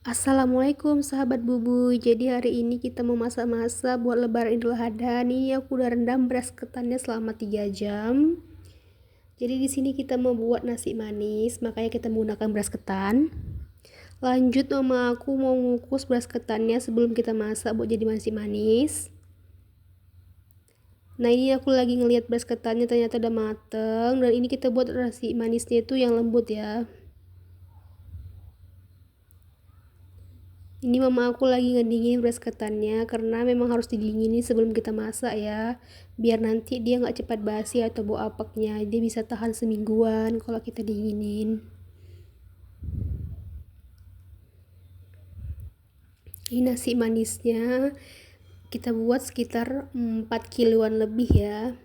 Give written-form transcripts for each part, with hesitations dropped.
Assalamualaikum sahabat Bubuy. Jadi hari ini kita mau masak-masak buat lebaran Idul Adha. Nih aku udah rendam beras ketannya selama 3 jam. Jadi di sini kita mau buat nasi manis, makanya kita menggunakan beras ketan. Lanjut mama aku mau ngukus beras ketannya sebelum kita masak buat jadi nasi manis. Nah ini aku lagi ngelihat beras ketannya ternyata udah mateng, dan ini kita buat nasi manisnya itu yang lembut ya. Ini mama aku lagi ngedingin beras ketannya karena memang harus didinginin sebelum kita masak ya. Biar nanti dia nggak cepat basi atau bau apeknya. Dia bisa tahan semingguan kalau kita dinginin. Ini nasi manisnya kita buat sekitar 4 kiloan lebih ya.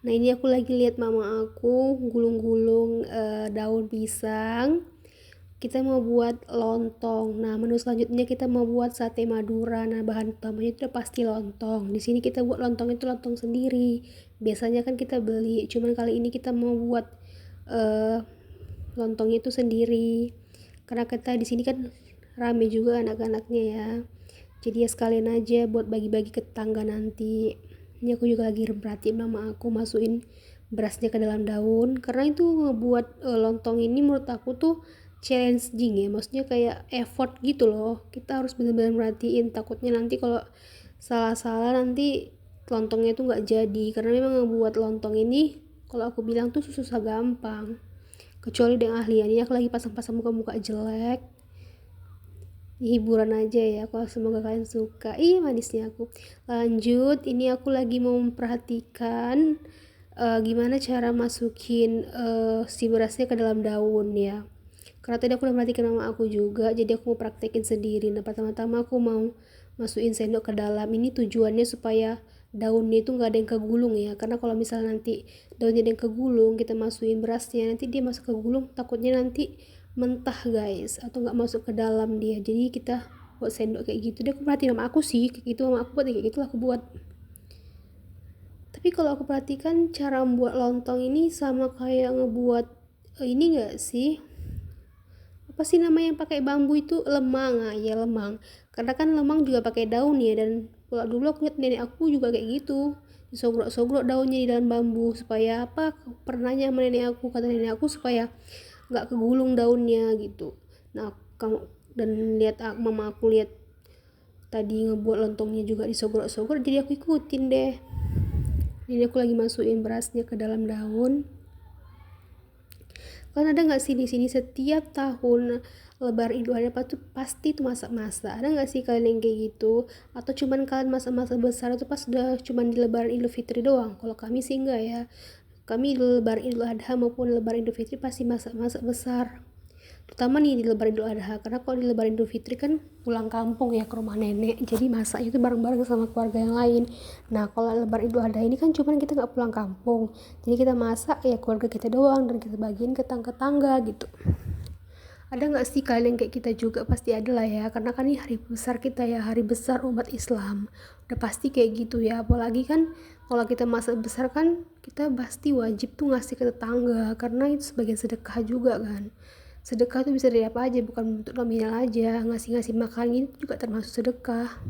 Nah ini aku lagi lihat mama aku gulung-gulung daun pisang. Kita mau buat lontong. Nah, menu selanjutnya kita mau buat sate Madura. Nah, bahan utamanya itu pasti lontong. Di sini kita buat lontong itu lontong sendiri. Biasanya kan kita beli, cuman kali ini kita mau buat uh, lontong itu sendiri. Karena kita di sini kan rame juga anak-anaknya ya. Jadi ya sekalian aja buat bagi-bagi ke tetangga nanti. Ini aku juga lagi perhatiin mama aku masukin berasnya ke dalam daun, karena itu ngebuat lontong ini menurut aku tuh challenging ya, maksudnya kayak effort gitu loh. Kita harus benar-benar merhatiin, takutnya nanti kalau salah-salah nanti lontongnya itu nggak jadi, karena memang ngebuat lontong ini kalau aku bilang tuh susah gampang, kecuali dengan ahli. Ini aku lagi pasang-pasang muka-muka jelek, hiburan aja ya, kalau semoga kalian suka. Iya manisnya aku. Lanjut, ini aku lagi mau memperhatikan gimana cara masukin si berasnya ke dalam daun ya, karena tadi aku udah merhatiin mama aku juga, jadi aku mau praktekin sendiri. Nah pertama-tama aku mau masukin sendok ke dalam. Ini tujuannya supaya daunnya itu nggak ada yang kegulung ya, karena kalau misalnya nanti daunnya ada yang kegulung, kita masukin berasnya, nanti dia masuk ke gulung, takutnya nanti mentah guys, atau nggak masuk ke dalam dia. Jadi kita buat sendok kayak gitu. Dia aku perhatiin mama aku sih kayak gitu, mama aku buat kayak gitu, aku buat. Tapi kalau aku perhatikan cara membuat lontong ini sama kayak ngebuat ini gak sih, apa sih namanya yang pakai bambu itu, lemang. Ah ya lemang, karena kan lemang juga pakai daun ya. Dan kalau dulu aku lihat nenek aku juga kayak gitu, disogrok-sogrok daunnya di dalam bambu supaya apa, pernahnya sama nenek aku, kata nenek aku supaya nggak kegulung daunnya gitu. Nah kamu, dan lihat mama aku lihat tadi ngebuat lontongnya juga disogrok-sogrok, jadi aku ikutin deh. Jadi aku lagi masukin berasnya ke dalam daun. Kan ada nggak sih di sini setiap tahun lebaran Idul Adha tuh pasti tuh masak-masak? Ada nggak sih kalian yang kayak gitu? Atau cuman kalian masak-masak besar itu pas udah cuman di lebaran Idul Fitri doang? Kalau kami sih enggak ya. Kami di lebaran Idul Adha maupun lebaran Idul Fitri pasti masak-masak besar, terutama nih di lebaran Idul Adha. Karena kalau di lebaran Idul Fitri kan pulang kampung ya ke rumah nenek, jadi masak itu bareng-bareng sama keluarga yang lain. Nah kalau lebaran Idul Adha ini kan cuman kita nggak pulang kampung, jadi kita masak ya keluarga kita doang, dan kita bagiin ke tetangga gitu. Ada nggak sih kalian yang kayak kita juga? Pasti ada lah ya, karena kan ini hari besar kita ya, hari besar umat Islam, udah pasti kayak gitu ya. Apalagi kan kalau kita masak besar kan kita pasti wajib tuh ngasih ke tetangga, karena itu sebagai sedekah juga kan. Sedekah tuh bisa dari apa aja, bukan untuk nominal aja. Ngasih-ngasih makan ini juga termasuk sedekah.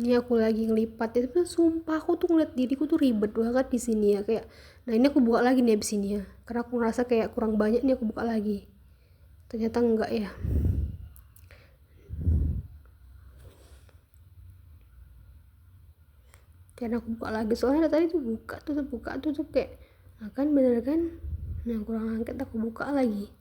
Ini aku lagi ngelipat ya, tapi sumpah aku tuh ngeliat diriku tuh ribet banget di sini ya, kayak nah ini aku buka lagi nih abis ini ya, karena aku ngerasa kayak kurang banyak nih, aku buka lagi, ternyata enggak ya. Dan aku buka lagi, soalnya tadi tuh buka tuh kayak nah kan bener kan, nah kurang angkat, aku buka lagi.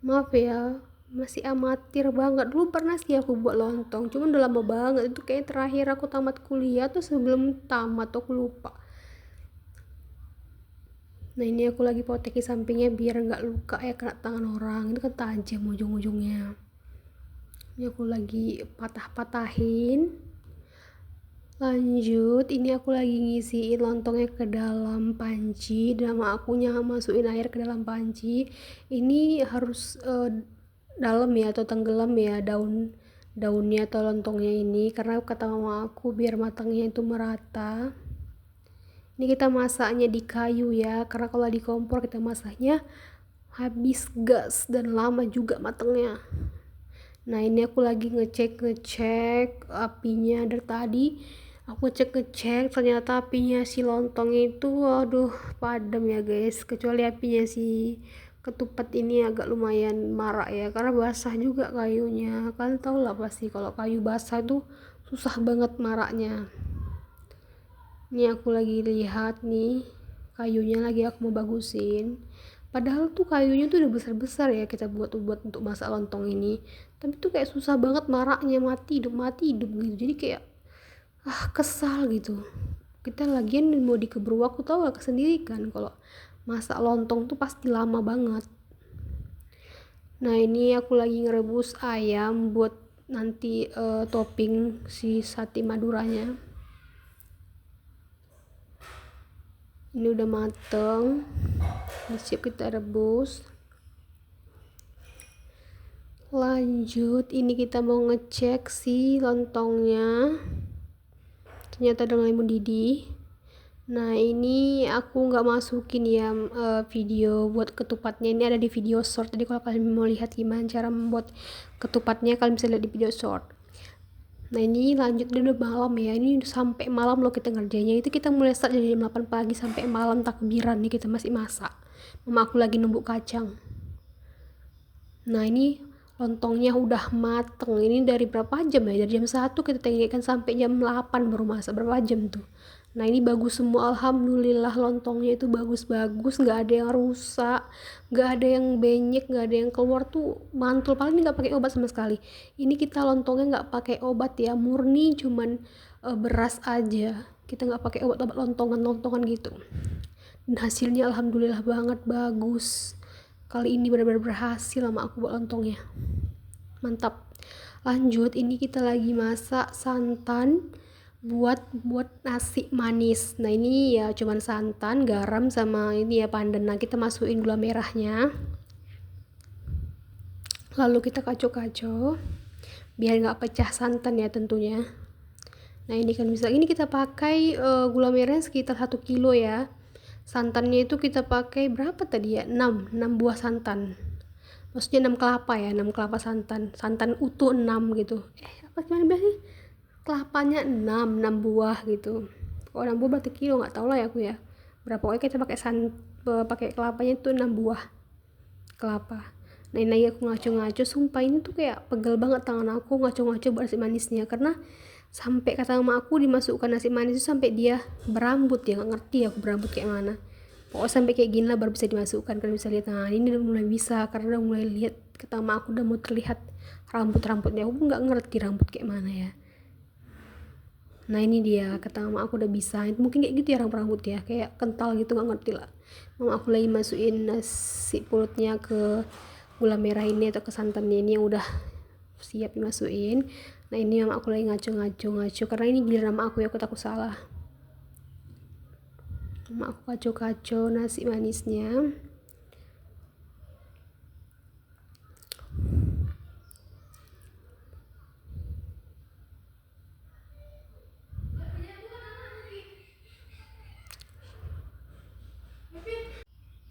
Maaf ya, masih amatir banget. Dulu pernah sih aku buat lontong, cuman udah lama banget, itu kayak terakhir aku tamat kuliah tuh sebelum tamat, aku lupa. Nah ini aku lagi proteksi sampingnya biar nggak luka ya kena tangan orang, itu kan tajam ujung-ujungnya. Ini aku lagi patah-patahin. Lanjut, ini aku lagi ngisiin lontongnya ke dalam panci, dan aku masukin air ke dalam panci. Ini harus dalam ya atau tenggelam ya daunnya atau lontongnya ini, karena kata mama aku biar matangnya itu merata. Ini kita masaknya di kayu ya, karena kalau di kompor kita masaknya habis gas dan lama juga matangnya. Nah ini aku lagi ngecek apinya dari tadi. Aku ngecek ternyata apinya si lontong itu aduh padam ya guys, kecuali apinya si ketupat ini agak lumayan marak ya, karena basah juga kayunya. Kalian tau lah pasti kalau kayu basah tuh susah banget maraknya. Ini aku lagi lihat nih kayunya, lagi aku mau bagusin. Padahal tuh kayunya tuh udah besar-besar ya kita buat untuk masak lontong ini. Tapi tuh kayak susah banget maraknya, mati hidup gitu. Jadi kayak kesal gitu. Kita lagian mau dikeburu, aku tahu lah sendiri kan kalau masak lontong tuh pasti lama banget. Nah ini aku lagi ngerebus ayam buat nanti topping si sate maduranya. Ini udah mateng, ini siap kita rebus. Lanjut, ini kita mau ngecek si lontongnya, ternyata udah mulai mendidih. Nah ini aku nggak masukin ya video buat ketupatnya, ini ada di video short. Jadi kalau kalian mau lihat gimana cara membuat ketupatnya, kalian bisa lihat di video short. Nah ini lanjut, udah malam ya, ini sampai malam loh kita ngerjainnya. Itu kita mulai start dari jam 8 pagi sampai malam takbiran nih kita masih masak. Mama aku lagi numbuk kacang. Nah ini lontongnya udah mateng. Ini dari berapa jam ya, dari jam 1 kita tenggelamkan sampai jam 8 baru masak. Berapa jam tuh. Nah ini bagus semua, alhamdulillah lontongnya itu bagus-bagus, nggak ada yang rusak, nggak ada yang benyek, nggak ada yang keluar tuh mantul. Paling nggak pakai obat sama sekali. Ini kita lontongnya nggak pakai obat ya, murni cuman beras aja. Kita nggak pakai obat-obat lontongan gitu. Dan hasilnya alhamdulillah banget bagus. Kali ini benar-benar berhasil sama aku buat lontongnya. Mantap. Lanjut, ini kita lagi masak santan buat nasi manis. Nah ini ya cuman santan, garam sama ini ya pandan. Nah kita masukin gula merahnya, lalu kita kacau-kacau biar nggak pecah santan ya tentunya. Nah ini kan bisa, ini kita pakai gula merahnya sekitar 1 kilo ya. Santannya itu kita pakai berapa tadi ya, 6 buah santan, maksudnya 6 kelapa ya, 6 kelapa santan utuh 6 gitu. Apa gimana biasanya, kelapanya 6 buah gitu. Kalau 6 buah berarti kilo, nggak tahu lah ya aku ya berapa. Pokoknya kita pakai kelapanya itu 6 buah kelapa. Nah ini lagi aku ngaco-ngaco, sumpah ini tuh kayak pegel banget tangan aku ngaco-ngaco buat nasi manisnya, karena sampai kata mama aku dimasukkan nasi manis itu sampai dia berambut ya, nggak ngerti aku berambut kayak mana. Pokoknya sampai kayak gini lah baru bisa dimasukkan. Kalian bisa lihat, nah ini udah mulai bisa karena udah mulai lihat, kata mama aku udah mau terlihat rambutnya. Aku nggak ngerti rambut kayak mana ya. Nah ini dia, kata mama aku udah bisa. Itu mungkin kayak gitu ya rambut ya, kayak kental gitu, nggak ngerti lah. Mama aku lagi masukin nasi purutnya ke gula merah ini atau ke santannya ini yang udah siap dimasukin. Nah ini mama aku lagi ngaco karena ini giliran mama aku ya, aku takut salah. Mama aku kacau-kacau nasi manisnya.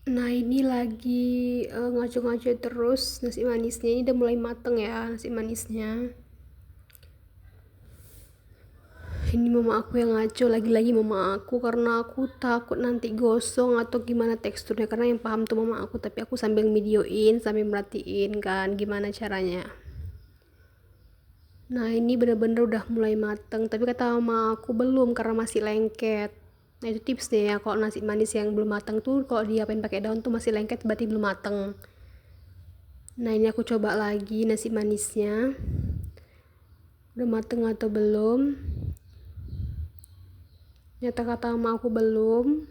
Nah ini lagi ngaco-ngaco terus nasi manisnya, ini udah mulai mateng ya nasi manisnya. Ini mama aku yang ngaco lagi-lagi, mama aku, karena aku takut nanti gosong atau gimana teksturnya, karena yang paham tuh mama aku, tapi aku sambil videoin sambil merhatiin kan gimana caranya. Nah ini bener-bener udah mulai mateng, tapi kata mama aku belum karena masih lengket. Nah itu tipsnya ya, kalau nasi manis yang belum mateng tuh kalau diapain pakai daun tuh masih lengket, berarti belum mateng. Nah ini aku coba lagi nasi manisnya udah mateng atau belum. Nyata kata mama aku belum.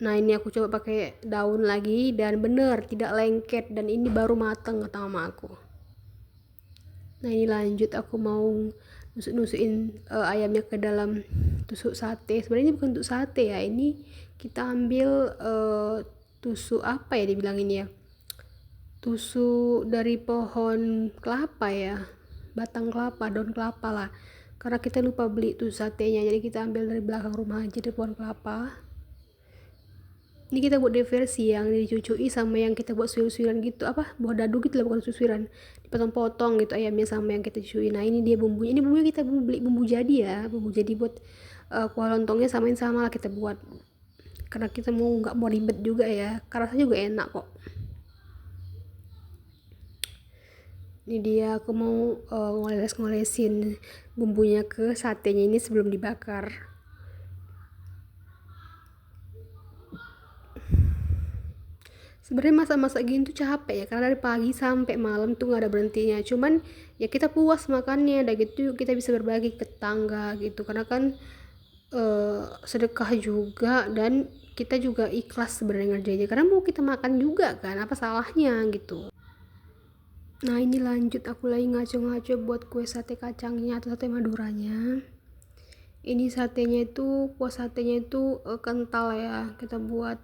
Nah ini aku coba pakai daun lagi dan bener tidak lengket, dan ini baru mateng kata mama aku. Nah ini lanjut, aku mau nusuk-nusukin ayamnya ke dalam tusuk sate. Sebenarnya ini bukan untuk sate ya, ini kita ambil tusuk apa ya dibilang ini ya, tusuk dari pohon kelapa ya, batang kelapa, daun kelapa lah. karena kita lupa beli tuh satenya, jadi kita ambil dari belakang rumah aja di pohon kelapa. Ini kita buat diversi yang dicucui sama yang kita buat suir-suiran gitu, apa buah dadu gitu lah, bukan suir-suiran, dipotong-potong gitu ayamnya sama yang kita cucuin. Nah ini dia bumbunya, ini bumbunya kita beli bumbu jadi ya, bumbu jadi buat kuah lontongnya samain sama lah kita buat, karena kita nggak mau ribet juga ya, karena rasanya juga enak kok. Ini dia aku mau ngolesin bumbunya ke satenya ini sebelum dibakar. Sebenarnya masak-masak gini tuh capek ya, karena dari pagi sampai malam tuh nggak ada berhentinya. Cuman ya kita puas makannya, dan gitu kita bisa berbagi ke tetangga gitu, karena kan sedekah juga, dan kita juga ikhlas sebenarnya ngerjainnya, karena mau kita makan juga kan, apa salahnya gitu. Nah ini lanjut, aku lagi ngaco-ngaco buat kue sate kacangnya atau sate maduranya. Ini satenya itu, kuah satenya itu kental ya kita buat,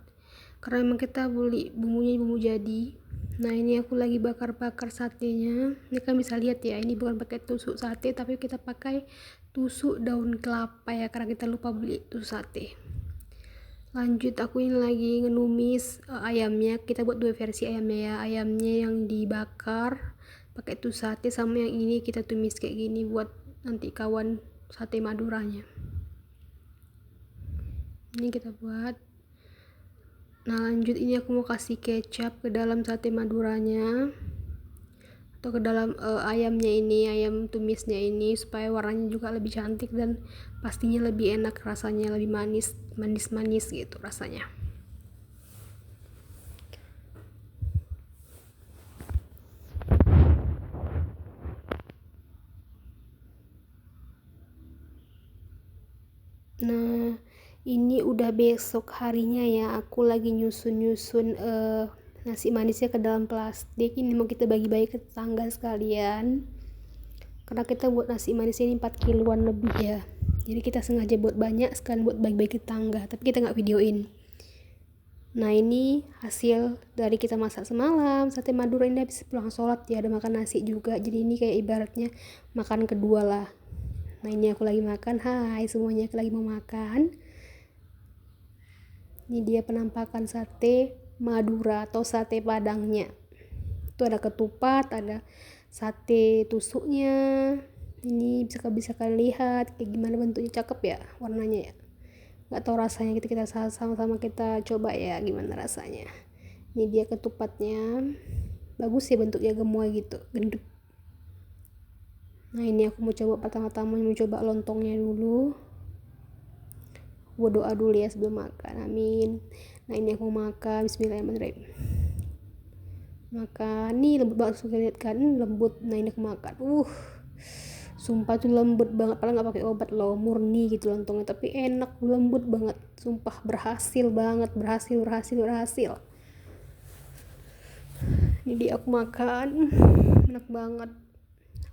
karena emang kita beli bumbunya bumbu jadi. Nah ini aku lagi bakar-bakar satenya. Ini kan bisa lihat ya, ini bukan pakai tusuk sate, tapi kita pakai tusuk daun kelapa ya, karena kita lupa beli tusuk sate. Lanjut aku ini lagi ngenumis ayamnya. Kita buat dua versi ayamnya ya, ayamnya yang dibakar pakai tusuk sate, sama yang ini kita tumis kayak gini buat nanti kawan sate maduranya. Ini kita buat. Nah lanjut ini aku mau kasih kecap ke dalam sate maduranya, atau ke dalam ayamnya ini, ayam tumisnya ini, supaya warnanya juga lebih cantik dan pastinya lebih enak rasanya, lebih manis gitu rasanya. Nah ini udah besok harinya ya, aku lagi nyusun nasi manisnya ke dalam plastik. Ini mau kita bagi-bagi ke tetangga sekalian, karena kita buat nasi manis ini 4 kiloan lebih ya, jadi kita sengaja buat banyak sekalian buat bagi-bagi ke tetangga, tapi kita nggak videoin. Nah ini hasil dari kita masak semalam sate madura. Ini habis pulang sholat ya, ada makan nasi juga, jadi ini kayak ibaratnya makan kedua lah. Nah ini aku lagi makan, hai semuanya, aku lagi mau makan. Ini dia penampakan sate madura atau sate padangnya. Itu ada ketupat, ada sate tusuknya. Ini bisa kalian lihat kayak gimana bentuknya, cakep ya warnanya ya. Nggak tahu rasanya, kita sama-sama kita coba ya gimana rasanya. Ini dia ketupatnya, bagus ya bentuknya, gemoy gitu, gendut. Nah ini aku mau coba, pertama-tama mau coba lontongnya dulu. Doa dulu ya sebelum makan, amin. Nah ini aku makan, bismillahirrahmanirrahim. Makan nih, lembut banget, suka lihat kan lembut. Nah ini aku makan, sumpah tuh lembut banget, padahal nggak pakai obat loh, murni gitu lontongnya, tapi enak, lembut banget, sumpah berhasil banget, berhasil. Jadi aku makan, enak banget.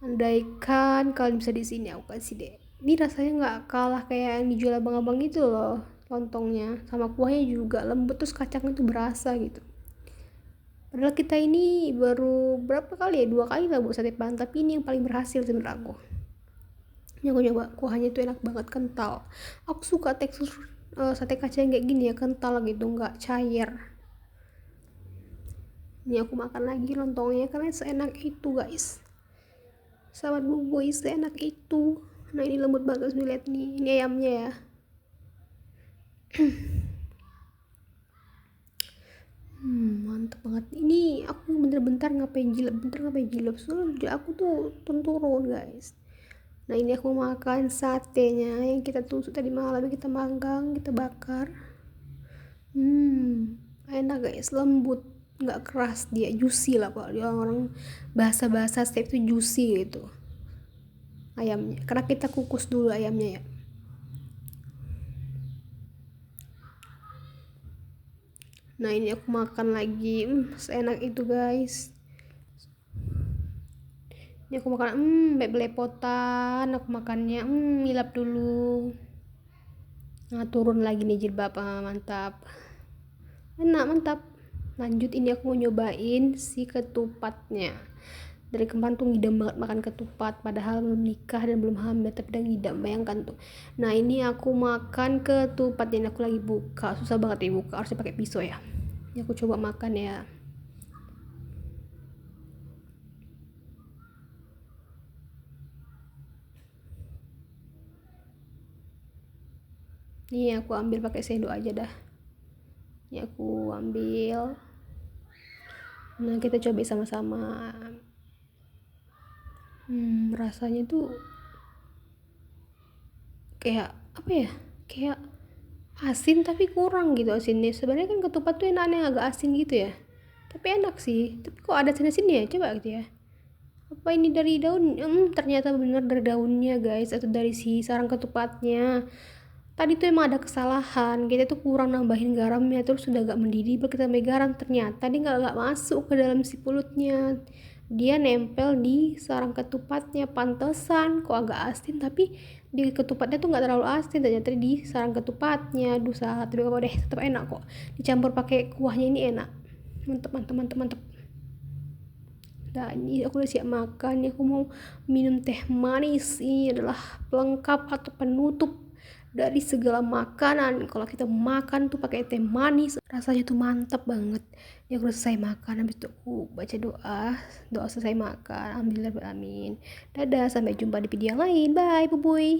Andaikan kalian bisa di sini, aku kasih deh. Ini rasanya nggak kalah kayak yang dijual abang-abang itu loh, lontongnya sama kuahnya juga lembut, terus kacangnya tuh berasa gitu. Padahal kita ini baru berapa kali ya, 2 kali lah buat sate padang, tapi ini yang paling berhasil sebenarnya aku. Ini aku nyoba, kuahnya tuh enak banget, kental. Aku suka tekstur sate kacang kayak gini ya, kental gitu, nggak cair. Ini aku makan lagi lontongnya, karena seenak itu guys, sahabat bumbu seenak itu. Nah ini lembut banget, harus lihat nih, ini ayamnya ya. Mantap banget. Ini aku bentar-bentar ngapain jilap, soalnya aku tuh turun guys. Nah ini aku makan satenya yang kita tusuk tadi malam, kita manggang, kita bakar. Enak guys, lembut, nggak keras, dia juicy lah, kalau orang bahasa steak itu juicy gitu ayamnya, karena kita kukus dulu ayamnya ya. Nah ini aku makan lagi, seenak itu guys. Ini aku makan, belepotan aku makannya, ngilap dulu. Nah turun lagi nih jilbab, mantap, enak, mantap. Lanjut ini aku mau nyobain si ketupatnya. dari kemarin tuh ngidam banget makan ketupat, padahal belum nikah dan belum hamil tapi udah ngidam, bayangkan tuh. Nah ini aku makan ketupat dan aku lagi buka, susah banget ya buka, harusnya pakai pisau ya. Ini aku coba makan ya. Nih aku ambil pakai sendok aja dah. Ini aku ambil. Nah kita coba sama-sama. Rasanya tuh kayak apa ya, kayak asin tapi kurang gitu asinnya. Sebenarnya kan ketupat tuh enaknya agak asin gitu ya, tapi enak sih, tapi kok ada asin-asinnya ya, coba gitu ya, apa ini dari daun. Ternyata bener dari daunnya guys, atau dari si sarang ketupatnya. Tadi tuh emang ada kesalahan, kita tuh kurang nambahin garamnya, terus sudah gak mendidih baru kita tambah garam, ternyata dia gak masuk ke dalam si pulutnya, dia nempel di sarang ketupatnya. Pantesan kok agak asin, tapi di ketupatnya tuh gak terlalu asin, ternyata di sarang ketupatnya. Aduh salah, tapi apa deh, tetap enak kok, dicampur pakai kuahnya ini enak, mantep mantep mantep mantep. Nah ini aku udah siap makan, aku mau minum teh manis. Ini adalah pelengkap atau penutup dari segala makanan. Kalau kita makan tuh pakai teh manis, rasanya tuh mantap banget. Ya aku udah selesai makan, habis itu aku baca doa, doa selesai makan, alhamdulillah amin. Dadah, sampai jumpa di video yang lain, bye bubuy.